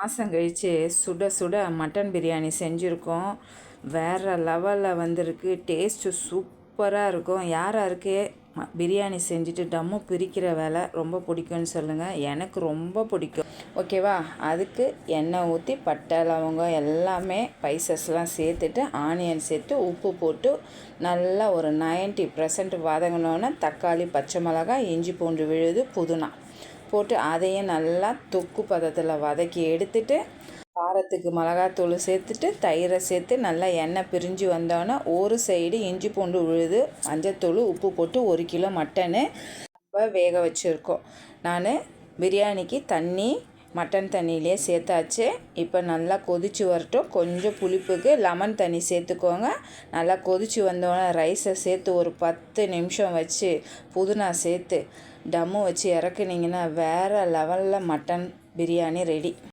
மாதம் கழித்து சுட சுட மட்டன் பிரியாணி செஞ்சுருக்கோம். வேறு லெவலில் வந்திருக்கு. டேஸ்ட்டு சூப்பராக இருக்கும். யாருக்கு பிரியாணி செஞ்சுட்டு டம்மு பிரிக்கிற வேலை ரொம்ப பிடிக்கும்னு சொல்லுங்கள். எனக்கு ரொம்ப பிடிக்கும். ஓகேவா? அதுக்கு எண்ணெய் ஊற்றி பட்டை லவங்கம் எல்லாமே ஸ்பைசஸ்லாம் சேர்த்துட்டு ஆனியன் சேர்த்து உப்பு போட்டு நல்லா ஒரு 90% வதங்கினோன்னே தக்காளி, பச்சை மிளகாய், இஞ்சி பூண்டு விழுது, புதினா போட்டு அதையும் நல்லா தொக்கு பதத்தில் வதக்கி எடுத்துட்டு காரத்துக்கு மிளகாத்தூள் சேர்த்துட்டு தயிரை சேர்த்து நல்லா எண்ணெய் பிரிஞ்சு வந்தோன்னே ஒரு சைடு இஞ்சி பூண்டு விழுது, மஞ்சத்தூள், உப்பு போட்டு 1 கிலோ மட்டனு நம்ம வேக வச்சுருக்கோம். நான் பிரியாணிக்கு தண்ணி மட்டன் தண்ணியிலே சேர்த்தாச்சு. இப்போ நல்லா கொதித்து வரட்டும். கொஞ்சம் புளிப்புக்கு லெமன் தண்ணி சேர்த்துக்கோங்க. நல்லா கொதித்து வந்தோடனே ரைஸை சேர்த்து ஒரு 10 நிமிஷம் வச்சு புதினா சேர்த்து டம்மு வச்சு இறக்குனீங்கன்னா வேறு லெவலில் மட்டன் பிரியாணி ரெடி.